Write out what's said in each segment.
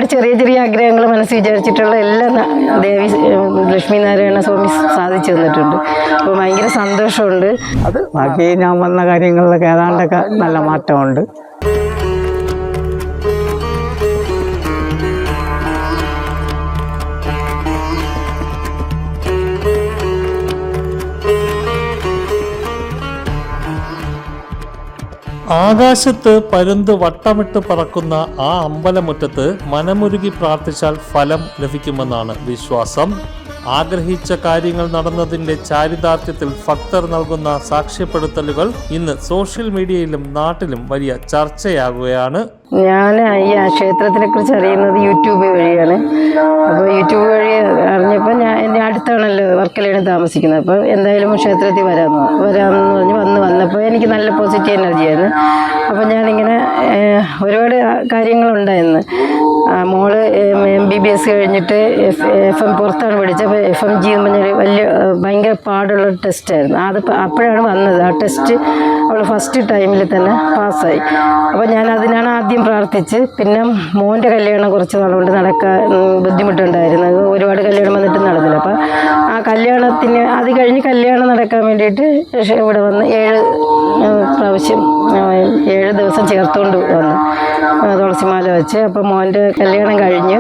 ഒരുപാട് ചെറിയ ചെറിയ ആഗ്രഹങ്ങൾ മനസ്സിൽ വിചാരിച്ചിട്ടുള്ള എല്ലാം ദേവി ലക്ഷ്മി നാരായണ സ്വാമി സാധിച്ചു തന്നിട്ടുണ്ട്. അപ്പോൾ ഭയങ്കര സന്തോഷമുണ്ട്. അത് ബാക്കി ഞാൻ വന്ന കാര്യങ്ങളിലൊക്കെ ഏതാണ്ടൊക്കെ നല്ല മാറ്റമുണ്ട്. ആകാശത്ത് പരുന്ത് വട്ടമിട്ട് പറക്കുന്ന ആ അമ്പലമുറ്റത്ത് മനമുരുകി പ്രാർത്ഥിച്ചാൽ ഫലം ലഭിക്കുമെന്നാണ് വിശ്വാസം. ആഗ്രഹിച്ച കാര്യങ്ങൾ നടന്നതിന്റെ ചാരിതാർത്ഥ്യത്തിൽ ഭക്തർ നൽകുന്ന സാക്ഷ്യപ്പെടുത്തലുകൾ ഇന്ന് സോഷ്യൽ മീഡിയയിലും നാട്ടിലും വലിയ ചർച്ചയാകുകയാണ്. ഞാൻ ഈ ക്ഷേത്രത്തിനെ കുറിച്ച് അറിയുന്നത് യൂട്യൂബ് വഴിയാണ്. അപ്പോൾ യൂട്യൂബ് വഴി അറിഞ്ഞപ്പോൾ എൻ്റെ അടുത്താണല്ലോ വർക്കലയാണ് താമസിക്കുന്നത്. അപ്പോൾ എന്തായാലും ക്ഷേത്രത്തിൽ വരാമെന്ന് വന്നപ്പോൾ എനിക്ക് നല്ല പോസിറ്റീവ് എനർജിയായിരുന്നു. അപ്പോൾ ഞാനിങ്ങനെ ഒരുപാട് കാര്യങ്ങളുണ്ടായിരുന്നു. മോള് MBBS കഴിഞ്ഞിട്ട് FM പുറത്താണ് പഠിച്ചത്. അപ്പോൾ FMG എന്ന് പറഞ്ഞാൽ ഭയങ്കര പാടുള്ള ടെസ്റ്റായിരുന്നു. അപ്പോഴാണ് വന്നത്. ആ ടെസ്റ്റ് അവൾ ഫസ്റ്റ് ടൈമിൽ തന്നെ പാസ്സായി. അപ്പോൾ ഞാൻ അതിനാണ് ആദ്യം പ്രാർത്ഥിച്ച്. പിന്നെ മോൻ്റെ കല്യാണം കുറച്ച് നാളുകൊണ്ട് നടക്കാൻ ബുദ്ധിമുട്ടുണ്ടായിരുന്നു. ഒരുപാട് കല്യാണം വന്നിട്ട് നടന്നില്ല. അപ്പോൾ ആ കല്യാണത്തിന് അത് കഴിഞ്ഞ് കല്യാണം നടക്കാൻ വേണ്ടിയിട്ട് ഇവിടെ വന്ന് 7 ദിവസം ചേർത്തുകൊണ്ട് വന്നു തുളസിമാല വെച്ച്. അപ്പോൾ മോൻ്റെ കല്യാണം കഴിഞ്ഞു.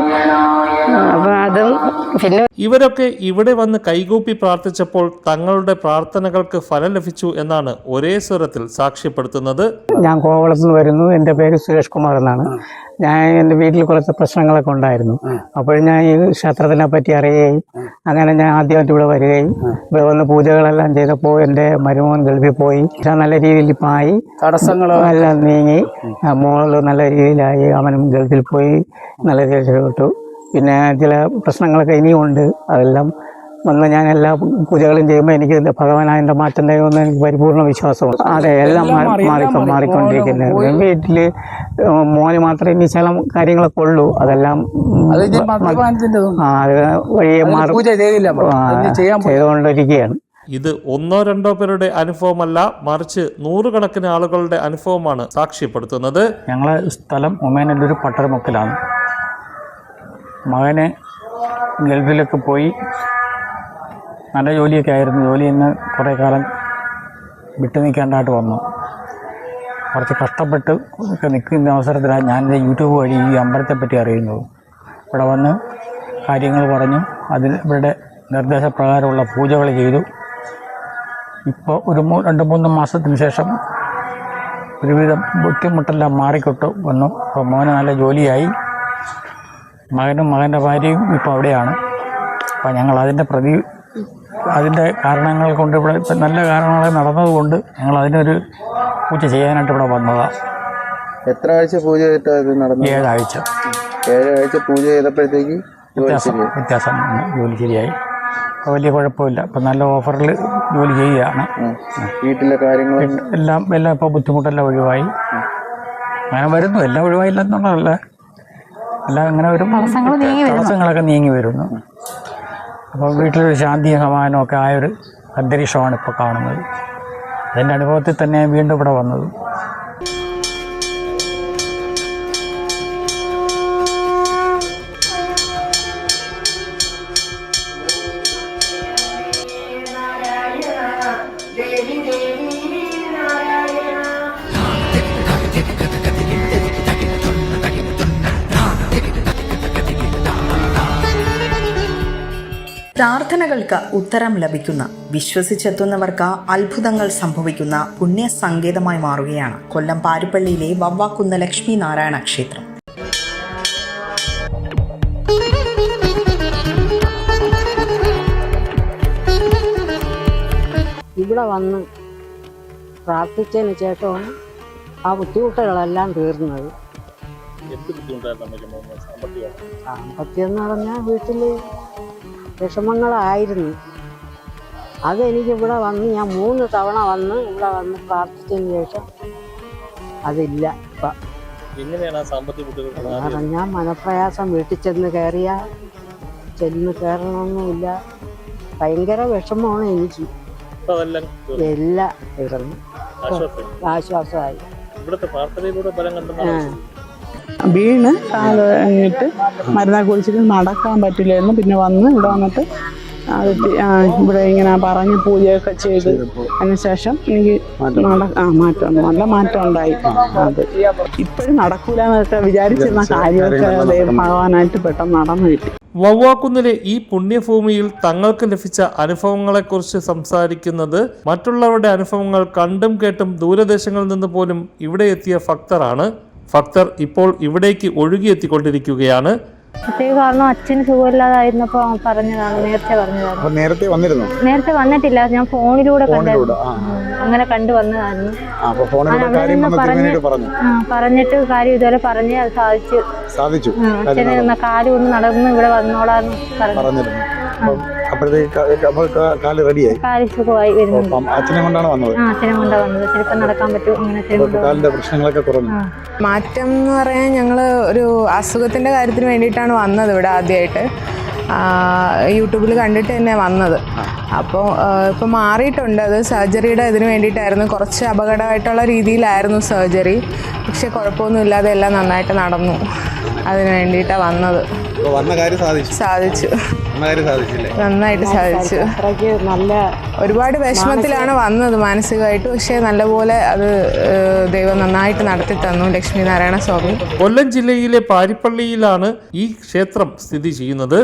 അപ്പോൾ അതും പിന്നെ ഇവരൊക്കെ ഇവിടെ വന്ന് കൈകൂപ്പി പ്രാർത്ഥിച്ചപ്പോൾ തങ്ങളുടെ പ്രാർത്ഥനകൾക്ക് ഫലം ലഭിച്ചു എന്നാണ് ഒരേ സ്വരത്തിൽ സാക്ഷ്യപ്പെടുത്തുന്നത്. ഞാൻ കോവളത്ത് നിന്ന് വരുന്നു. എൻ്റെ പേര് സുരേഷ് കുമാർ എന്നാണ്. ഞാൻ എൻ്റെ വീട്ടിൽ കുറച്ച് പ്രശ്നങ്ങളൊക്കെ ഉണ്ടായിരുന്നു. അപ്പോൾ ഞാൻ ഈ ക്ഷേത്രത്തിനെ പറ്റി അറിയുകയും അങ്ങനെ ഞാൻ ആദ്യമായിട്ട് ഇവിടെ വരികയും ഇവിടെ വന്ന് പൂജകളെല്ലാം ചെയ്തപ്പോൾ എൻ്റെ മരുമോൻ ഗൾഫിൽ പോയി. നല്ല രീതിയിൽ ഇപ്പം ആയി, തടസ്സങ്ങളെല്ലാം നീങ്ങി, മോള് നല്ല രീതിയിലായി. അവനും ഗൾഫിൽ പോയി നല്ല രീതിയിൽ രക്ഷപ്പെട്ടു. പിന്നെ ചില പ്രശ്നങ്ങളൊക്കെ ഇനിയുണ്ട്. അതെല്ലാം വന്ന് ഞാൻ എല്ലാ പൂജകളും ചെയ്യുമ്പോൾ എനിക്ക് ഭഗവാനായതിൻ്റെ മാറ്റം തരുമെന്ന് എനിക്ക് പരിപൂർണ്ണ വിശ്വാസമുണ്ട്. അതെ, എല്ലാം മാറിക്കൊണ്ടിരിക്കുന്നത്. വീട്ടിൽ മോന് മാത്രമേ ഇനി ചില കാര്യങ്ങളൊക്കെ ഉള്ളൂ. അതെല്ലാം വഴിയെ ചെയ്തുകൊണ്ടിരിക്കുകയാണ്. ഇത് 1-2 പേരുടെ അനുഭവമല്ല, മറിച്ച് 100 കണക്കിന് ആളുകളുടെ അനുഭവമാണ് സാക്ഷ്യപ്പെടുത്തുന്നത്. ഞങ്ങളെ സ്ഥലം ഒമേനല്ലൂർ പട്ടർമുക്കിലാണ്. മകന് ഗൾഫിലൊക്കെ പോയി നല്ല ജോലിയൊക്കെ ആയിരുന്നു. ജോലിയിൽ നിന്ന് കുറേ കാലം വിട്ടു നിൽക്കാണ്ടായിട്ട് വന്നു. കുറച്ച് കഷ്ടപ്പെട്ട് ഒക്കെ നിൽക്കുന്ന അവസരത്തിലാണ് ഞാൻ യൂട്യൂബ് വഴി ഈ അമ്പലത്തെപ്പറ്റി അറിയുന്നത്. ഇവിടെ വന്ന് കാര്യങ്ങൾ പറഞ്ഞു. ഇവരുടെ നിർദ്ദേശപ്രകാരമുള്ള പൂജകൾ ചെയ്തു. ഇപ്പോൾ ഒരു 2-3 മാസത്തിന് ശേഷം ഒരുവിധം ബുദ്ധിമുട്ടെല്ലാം മാറിക്കൊട്ട് വന്നു. അപ്പോൾ മോന് നല്ല ജോലിയായി. മകനും മകൻ്റെ ഭാര്യയും ഇപ്പോൾ അവിടെയാണ്. അപ്പോൾ ഞങ്ങൾ അതിൻ്റെ കാരണങ്ങൾ കൊണ്ട് ഇവിടെ നല്ല കാരണങ്ങൾ നടന്നതുകൊണ്ട് ഞങ്ങൾ അതിനൊരു പൂജ ചെയ്യാനായിട്ട് ഇവിടെ വന്നതാണ്. എത്ര ആഴ്ച പൂജ ചെയ്തിട്ട് നടന്നു? 7 ആഴ്ച. 7 ആഴ്ച പൂജ ചെയ്തപ്പോഴത്തേക്ക് വ്യത്യാസം ജോലി ശരിയായി. അപ്പോൾ വലിയ കുഴപ്പമില്ല. ഇപ്പം നല്ല ഓഫറിൽ ജോലി ചെയ്യുകയാണ്. വീട്ടിലെ കാര്യങ്ങൾ എല്ലാം ഇപ്പോൾ ബുദ്ധിമുട്ടെല്ലാം ഒഴിവായി. അങ്ങനെ വരുന്നു. എല്ലാം ഒഴിവായില്ലെന്നുള്ളതല്ല, എല്ലാം അങ്ങനെ ഒരു തടസ്സങ്ങളൊക്കെ നീങ്ങി വരുന്നു. അപ്പോൾ വീട്ടിലൊരു ശാന്തിയും സമാധാനമൊക്കെ ആയൊരു അന്തരീക്ഷമാണ് ഇപ്പോൾ കാണുന്നത്. അതിൻ്റെ അനുഭവത്തിൽ തന്നെ വീണ്ടും ഇവിടെ വന്നത്. പ്രാർത്ഥനകൾക്ക് ഉത്തരം ലഭിക്കുന്ന, വിശ്വസിച്ചെത്തുന്നവർക്ക് അത്ഭുതങ്ങൾ സംഭവിക്കുന്ന പുണ്യ സങ്കേതമായി മാറുകയാണ് കൊല്ലം പാരിപ്പള്ളിയിലെ വവ്വാക്കുന്ന് ലക്ഷ്മി നാരായണ ക്ഷേത്രം. ഇവിടെ വന്ന് പ്രാർത്ഥിച്ചതിന് ശേഷമാണ് ആ ബുദ്ധിമുട്ടുകളെല്ലാം തീർന്നത്. സാമ്പത്തികം എന്ന് പറഞ്ഞാൽ വീട്ടിൽ വിഷമങ്ങളായിരുന്നു. അതെനിക്കിവിടെ വന്ന് ഞാൻ 3 തവണ വന്ന് ഇവിടെ വന്ന് പ്രാർത്ഥിച്ചതിന് ശേഷം അതില്ല. ഇപ്പം പറഞ്ഞാൽ മനപ്രയാസം വീട്ടിൽ ചെന്ന് കയറണമെന്നുമില്ല. ഭയങ്കര വിഷമമാണ് എനിക്ക്. എല്ലാം തീർന്നു, ആശ്വാസമായി. വീണ് കാല് കഴിഞ്ഞിട്ട് മരുന്നൊക്കെ കുടിച്ചിട്ട് നടക്കാൻ പറ്റില്ലായിരുന്നു. പിന്നെ വന്ന് ഇവിടെ വന്നിട്ട് ഇവിടെ ഇങ്ങനെ പറഞ്ഞ് പൂജയൊക്കെ ചെയ്ത് അതിനുശേഷം എനിക്ക് മാറ്റം നല്ല മാറ്റം ഉണ്ടായി. അത് ഇപ്പോഴും നടക്കൂല എന്നൊക്കെ വിചാരിച്ചിരുന്ന കാര്യമൊക്കെ ഭഗവാനായിട്ട് പെട്ടെന്ന് നടന്നു കിട്ടി. വവ്വാക്കുന്നിലെ ഈ പുണ്യഭൂമിയിൽ തങ്ങൾക്ക് ലഭിച്ച അനുഭവങ്ങളെക്കുറിച്ച് സംസാരിക്കുന്നത് മറ്റുള്ളവരുടെ അനുഭവങ്ങൾ കണ്ടും കേട്ടും ദൂരദേശങ്ങളിൽ നിന്ന് പോലും ഇവിടെ എത്തിയ ഭക്തരാണ്. ഭക്തർ ഇപ്പോൾ ഇവിടേക്ക് ഒഴുകിയെത്തിക്കൊണ്ടിരിക്കുകയാണ്. പ്രത്യേക കാരണം അച്ഛന് സുഖമില്ലാതായിരുന്നപ്പോ പറഞ്ഞതാണ്, നേരത്തെ പറഞ്ഞതാണ്. നേരത്തെ വന്നിരുന്നു? നേരത്തെ വന്നിട്ടില്ല, ഞാൻ ഫോണിലൂടെ കണ്ടായിരുന്നു. അങ്ങനെ കണ്ടു വന്നതായിരുന്നു. പറഞ്ഞിട്ട് കാര്യം ഇതുവരെ പറഞ്ഞ് അത് സാധിച്ചു. അച്ഛന് കാല് ഒന്ന് നടന്ന് ഇവിടെ വന്നോളാന്ന് പറഞ്ഞു. കാല് സുഖമായി വരുന്നുണ്ട്. അച്ഛനെ കൊണ്ടാണ് വന്നത്? അച്ഛനെ കൊണ്ടാണ് വന്നത്. ചിലപ്പോൾ നടക്കാൻ പറ്റും. അങ്ങനെ പ്രശ്നങ്ങളൊക്കെ കുറഞ്ഞു. മാറ്റം എന്ന് പറയാൻ ഞങ്ങൾ ഒരു അസുഖത്തിൻ്റെ കാര്യത്തിന് വേണ്ടിയിട്ടാണ് വന്നത് ഇവിടെ ആദ്യമായിട്ട്. യൂട്യൂബിൽ കണ്ടിട്ട് തന്നെ വന്നത്. അപ്പോൾ ഇപ്പോൾ മാറിയിട്ടുണ്ട്. അത് സർജറിയുടെ ഇതിന് വേണ്ടിയിട്ടായിരുന്നു. കുറച്ച് അപകടമായിട്ടുള്ള രീതിയിലായിരുന്നു സർജറി. പക്ഷെ കുഴപ്പമൊന്നുമില്ലാതെ എല്ലാം നന്നായിട്ട് നടന്നു. അതിന് വേണ്ടിയിട്ടാണ് വന്നത്. സാധിച്ചു, നന്നായിട്ട് സാധിച്ചു. ഒരുപാട് വിഷമത്തിലാണ് വന്നത് മാനസികമായിട്ട്. പക്ഷേ നല്ലപോലെ അത് ദൈവം നന്നായിട്ട് നടത്തി തന്നു. ലക്ഷ്മി നാരായണ സ്വാമി. കൊല്ലം ജില്ലയിലെ പാരിപ്പള്ളിയിലാണ് ഈ ക്ഷേത്രം സ്ഥിതി ചെയ്യുന്നത്.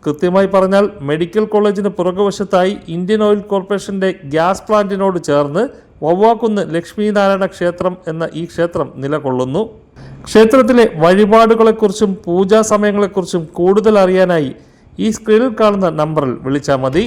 കൃത്യമായി പറഞ്ഞാൽ മെഡിക്കൽ കോളേജിന് പുറകുവശത്തായി ഇന്ത്യൻ ഓയിൽ കോർപ്പറേഷന്റെ ഗ്യാസ് പ്ലാന്റിനോട് ചേർന്ന് വവ്വാക്കുന്ന് ലക്ഷ്മീനാരായണ ക്ഷേത്രം എന്ന ഈ ക്ഷേത്രം നിലകൊള്ളുന്നു. ക്ഷേത്രത്തിലെ വഴിപാടുകളെക്കുറിച്ചും പൂജാ സമയങ്ങളെക്കുറിച്ചും കൂടുതൽ അറിയാനായി ഈ സ്ക്രീനിൽ കാണുന്ന നമ്പറിൽ വിളിച്ചാൽ മതി.